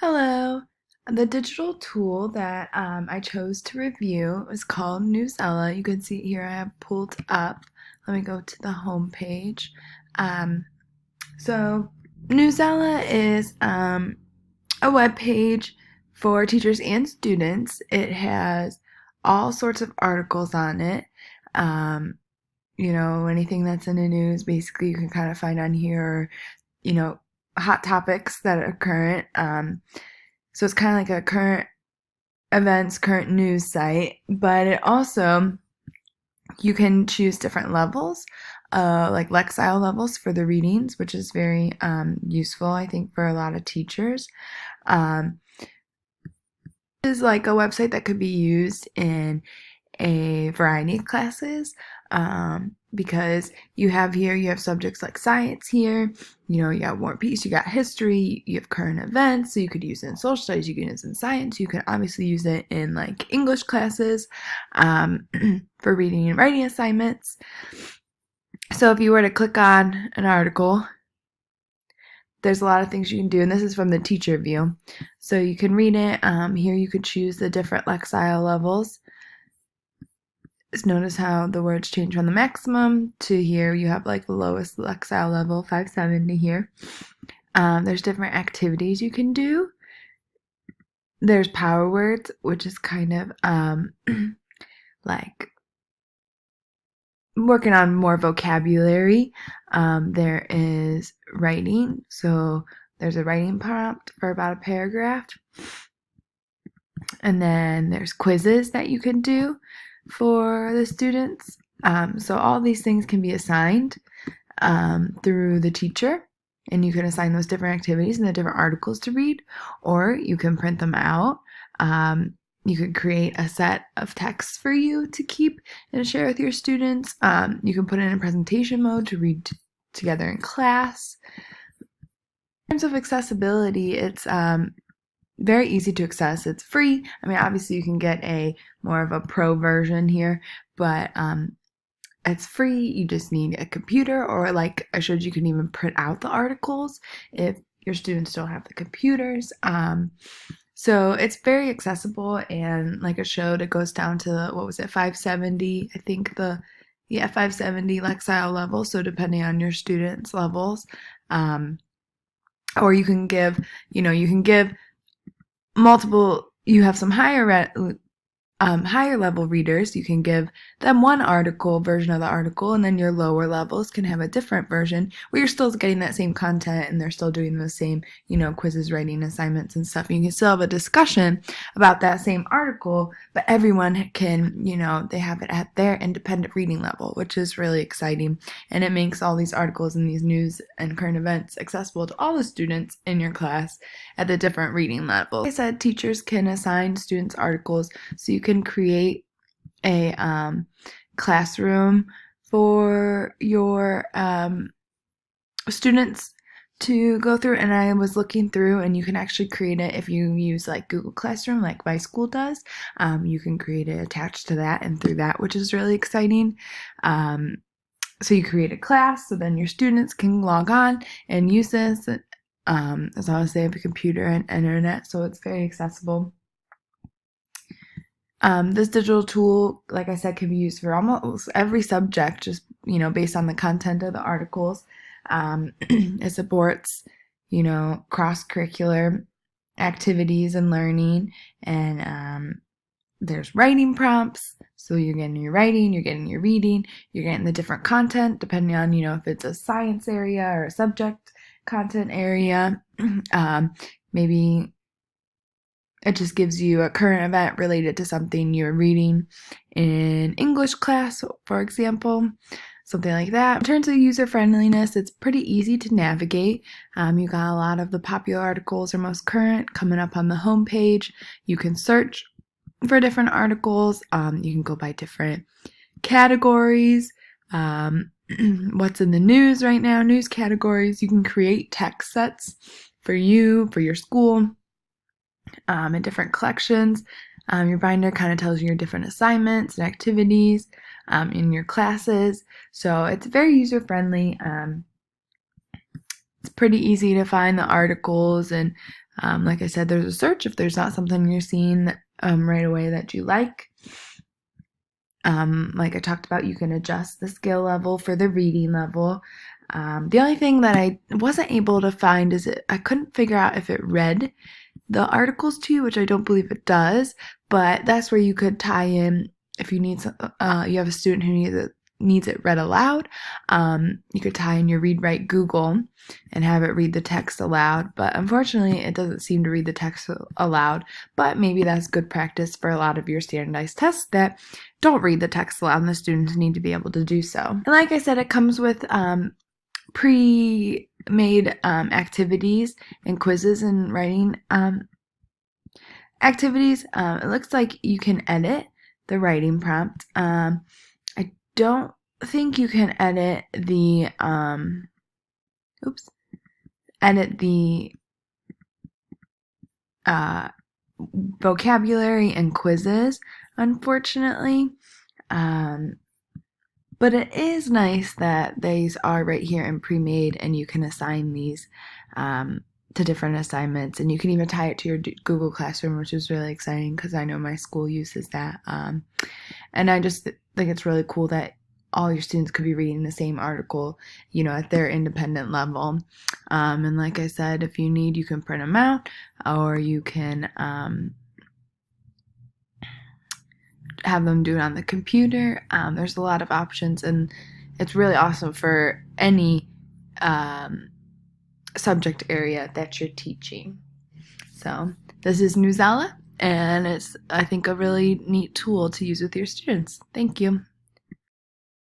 Hello. The digital tool that I chose to review is called Newsella. You can see it here I have pulled up. Let me go to the home page. Um, so Newsella is a web page for teachers and students. It has all sorts of articles on it. Um, anything that's in the news, basically you can kind of find on here, or, hot topics that are current. So it's kind of like a current events, current news site, but it also, you can choose different levels, like Lexile levels for the readings, which is very useful, I think, for a lot of teachers. Um, is like a website that could be used in a variety of classes, because you have subjects like science here, you got War and Peace, you got history, you have current events, so you could use it in social studies, you can use it in science, you can obviously use it in like English classes, for reading and writing assignments. So if you were to click on an article, there's a lot of things you can do, and this is from the teacher view. So you can read it. Here you could choose the different Lexile levels. Notice how the words change from the maximum to here you have like the lowest Lexile level, 570 here. There's different activities you can do. There's power words, which is kind of like working on more vocabulary. There is writing, so there's a writing prompt for about a paragraph. And then there's quizzes that you can do for the students. So all these things can be assigned through the teacher, and you can assign those different activities and the different articles to read, or you can print them out. You can create a set of texts for you to keep and share with your students. You can put it in presentation mode to read together in class. In terms of accessibility, it's very easy to access. It's free. I mean, obviously you can get a more of a pro version here, but it's free. You just need a computer, or like I showed, you can even print out the articles if your students don't have the computers. So it's very accessible, and like I showed, it goes down to, what was it, 570, I think 570 Lexile level, so depending on your students' levels. Or you can give multiple, you have some higher level readers, you can give them one version of the article, and then your lower levels can have a different version where you're still getting that same content and they're still doing the same, quizzes, writing assignments and stuff. You can still have a discussion about that same article, but everyone can, they have it at their independent reading level, which is really exciting. And it makes all these articles and these news and current events accessible to all the students in your class at the different reading levels. Like I said, teachers can assign students articles, so you can create a classroom for your students to go through. And I was looking through, and you can actually create it if you use like Google Classroom, like my school does. You can create it attached to that and through that, which is really exciting. So you create a class, so then your students can log on and use this, as long as they have a computer and internet, so it's very accessible. This digital tool, like I said, can be used for almost every subject, just, based on the content of the articles. It supports, cross-curricular activities and learning, and there's writing prompts, so you're getting your writing, you're getting your reading, you're getting the different content, depending on, if it's a science area or a subject content area. Maybe it just gives you a current event related to something you're reading in English class, for example, something like that. In terms of user friendliness, it's pretty easy to navigate. You got a lot of the popular articles are most current coming up on the home page. You can search for different articles. You can go by different categories. What's in the news right now, news categories. You can create text sets for you, for your school, in different collections. Your binder kind of tells you your different assignments and activities in your classes. So it's very user friendly. It's pretty easy to find the articles, and like I said, there's a search if there's not something you're seeing right away that you like. Like I talked about, you can adjust the skill level for the reading level. The only thing that I wasn't able to find is I couldn't figure out if it read the articles to you, which I don't believe it does, but that's where you could tie in if you need you have a student who needs it read aloud. You could tie in your read write Google and have it read the text aloud, but unfortunately it doesn't seem to read the text aloud. But maybe that's good practice for a lot of your standardized tests that don't read the text aloud, and the students need to be able to do so. And like I said, it comes with pre-made activities and quizzes and writing activities. It looks like you can edit the writing prompt. I don't think you can edit the vocabulary and quizzes, unfortunately. But it is nice that these are right here and pre-made, and you can assign these to different assignments, and you can even tie it to your Google Classroom, which is really exciting because I know my school uses that. And I just think it's really cool that all your students could be reading the same article, at their independent level. And like I said, if you need, you can print them out, or you can have them do it on the computer. There's a lot of options, and it's really awesome for any subject area that you're teaching. So this is Newsela, and it's, I think, a really neat tool to use with your students. Thank you.